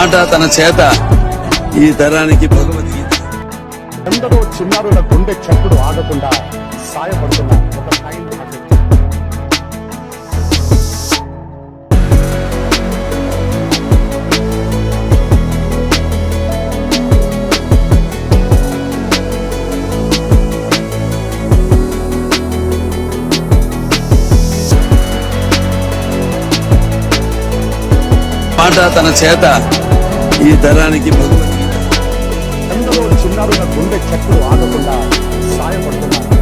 పాట తన చేత ఈ తరానికి భగవద్గీత. ఎందరో చిన్నారుల గుండె చప్పుడు ఆగకుండా సాయపడుతున్న ఒక కైండ్ హార్టెడ్ పాట తన చేత ఈ తరానికి భగవద్గీత. ఎందరో చిన్నారుల గుండె చప్పుడు ఆగకుండా సాయపడుతున్నారు.